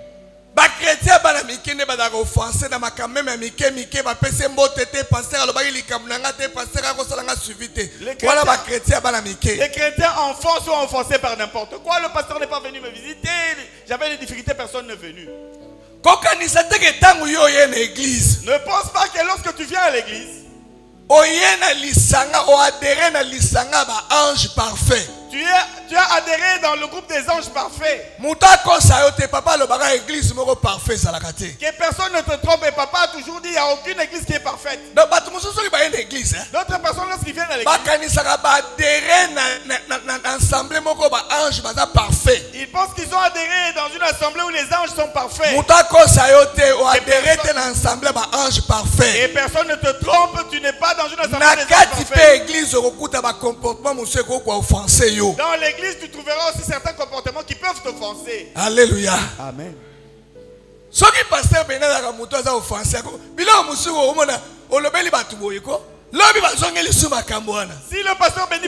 ba chrétien bana mikene ba da offenser na makameme mike ba pese mbote te pasteur alobaki likamnanga te pasteur akosalanga suivi te. Voilà ba chrétien bana mike. Les chrétiens enfants sont offensés par n'importe quoi. Le pasteur n'est pas venu me visiter. J'avais des difficultés, personne n'est venu. Ne pense pas que lorsque tu viens à l'église, tu as adhéré dans le groupe des anges parfaits. Que personne ne te trompe. Et papa a toujours dit il n'y a aucune église qui est parfaite. D'autres personnes, lorsqu'ils viennent à l'église, ils pensent qu'ils ont adhéré dans une assemblée où les anges sont parfaits. Et personne ne te trompe, tu n'es pas dans une assemblée où les anges sont parfaits. Dans l'église, tu trouveras aussi certains comportements qui peuvent t'offenser. Alléluia. Amen. Si le pasteur Béni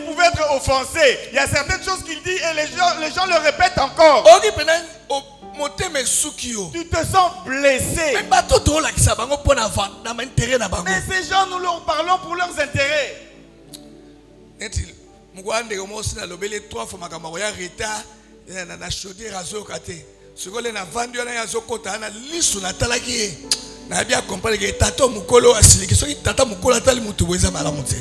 pouvait être offensé, il y a certaines choses qu'il dit et les gens le répètent encore. Tu te sens blessé. Mais ces gens, nous leur parlons pour leurs intérêts. Mugwande omosi na lobele 3 fois makambo ya reta na chaudière azokate sokole na vandio na yazokota na lisu na talaki na bia comprendre que tata mukolo asiliki soki tata mukolo atali mutu boza malamu te.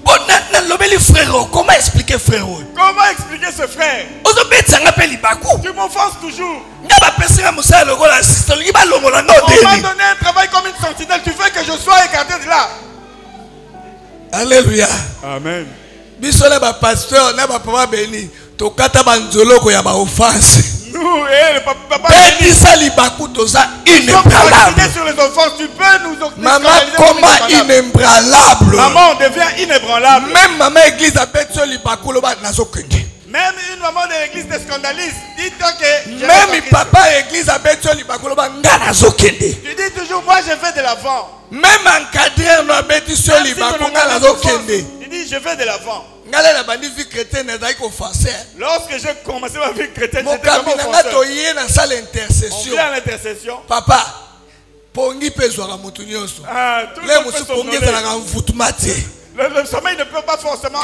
Bon na lobeli frère, comment expliquer frère? Comment expliquer ce frère? Ozo betanga pe libaku. Tu m'offenses toujours. Ngaba pesera musala lokola assistant liba longola no deli. On m'a donné un travail comme une sentinelle, tu veux que je sois écarté de là? Alléluia. Amen. Bisola ba pasteur na ba papa Béni to kata banzoloko ya ba offense. Nous et le papa Béni sali baku toza inébranlable. Sur les offenses, tu peux nous maman comment inébranlable. Maman on devient inébranlable. Même maman église a fait soli baku lo ba nazo kenge. Même une maman de l'église te scandalise. Dis-toi que même papa église a fait soli baku lo ba nga nazo kende. Tu dis toujours moi je vais de l'avant. Même encadré no abeti soli baku nga nazo kende. Je vais de l'avant. Lorsque j'ai commencé ma vie chrétienne, j'étais vraiment offenseur. On vient à l'intercession. Papa, pongi pezwaka mutu nyonso. Le musu pongi ezalaka mfutumati. Le sommeil ne peut pas forcément.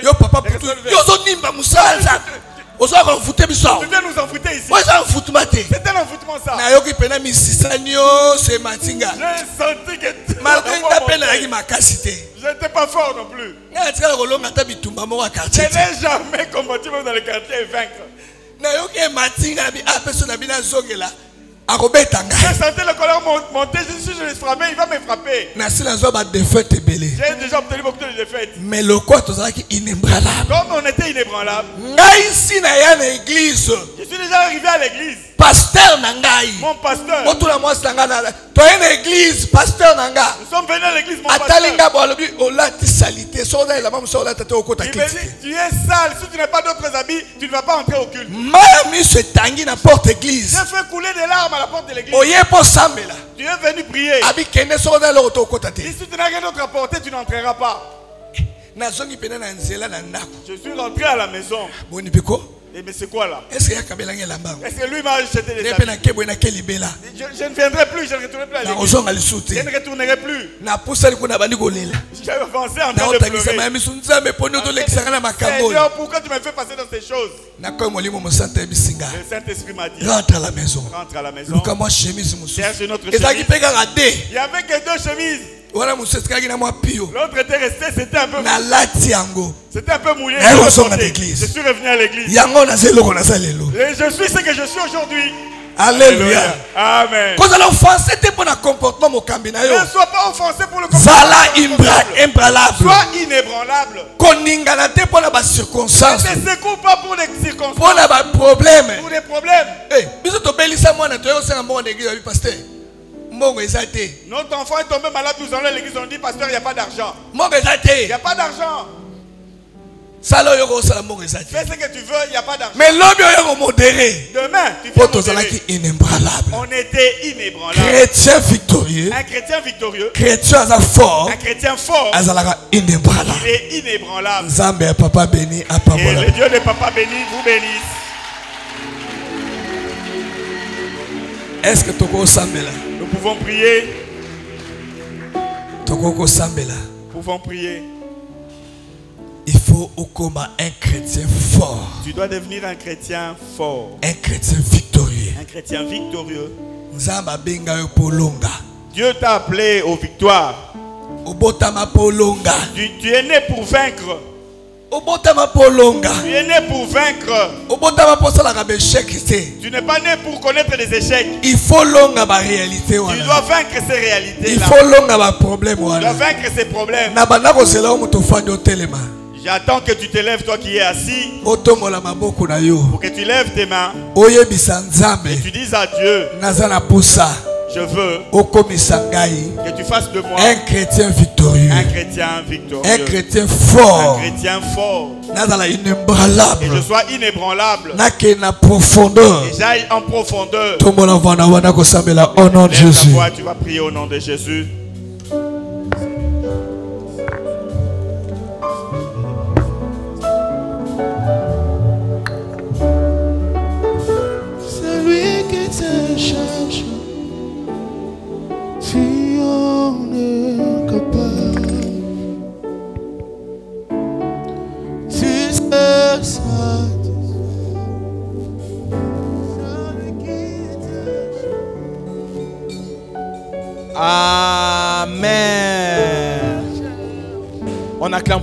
Yo papa putu. Yo zo nimba musala. Tu viens nous envoûter ici. C'est un envoûtement ça. J'ai senti que je n'étais pas fort non plus. Je n'ai jamais combattu dans le quartier et vaincre. Je sentais le colère monter, si je le frappais, il va me frapper. J'ai déjà obtenu beaucoup de défaites. Mais le quoi tu sais qui inébranlable. Comme on était inébranlable. Je suis déjà arrivé à l'église. Pasteur Nangai. Mon pasteur. Tu es une église, pasteur Nanga. Nous sommes venus à l'église, mon pasteur. Il me dit, tu es sale, si tu n'as pas d'autres habits, tu ne vas pas entrer au culte. J'ai fait couler des larmes à la porte de l'église. Tu es venu prier. Si tu n'as rien d'autre à porter, tu n'entreras pas. Je suis rentré à la maison. Et mais c'est quoi là? Est-ce que lui m'a jeté des habits? Je ne viendrai plus, je ne retournerai plus à l'église. Je ne retournerai plus. J'ai avancé en train de pleurer. Seigneur, pourquoi tu m'as fait passer dans ces choses? Le Saint-Esprit m'a dit, rentre à la maison. Rentre à la maison. Cherche une autre chemise. Il n'y avait que 2 chemises. L'autre était resté, c'était un peu mouillé. Je suis revenu à l'église. Et je suis ce que je suis aujourd'hui. Alléluia. Amen. Ne sois pas offensé pour le comportement. Sois inébranlable. Ne secoue pas pour des circonstances. Pour des problèmes. Notre enfant est tombé malade, nous allons à l'église, on dit pasteur, il n'y a pas d'argent. Il n'y a pas d'argent. Fais ce que tu veux, il n'y a pas d'argent. Mais demain, tu viens modérer. On était inébranlable. Chrétien victorieux. Un chrétien victorieux. Chrétien fort. Un chrétien fort. Il est inébranlable. Et le Dieu de Papa béni vous bénisse. Est-ce que Toko Sambela? Nous pouvons prier. Toko Sambela. Nous pouvons prier. Il faut comme un chrétien fort. Tu dois devenir un chrétien fort. Un chrétien victorieux. Un chrétien victorieux. Dieu t'a appelé aux victoires. Tu es né pour vaincre. Tu es né pour vaincre. Tu n'es pas né pour connaître des échecs. Il faut longa ba réalité. Tu dois vaincre ces réalités. Il faut longa ba problème. Tu dois vaincre ces problèmes. J'attends que tu te lèves, toi qui es assis, pour que tu lèves tes mains et tu dises à Dieu, je veux que tu fasses de moi un chrétien victorieux, un chrétien victorieux, un chrétien fort, un chrétien fort, inébranlable, et je sois inébranlable, profondeur. et j'aille en profondeur. Au nom de Lève ta Jésus. voix, tu vas prier au nom de Jésus. Celui qui te cherche, si on est capable, tu sais ça. Celui qui te cherche. Amen. On acclame.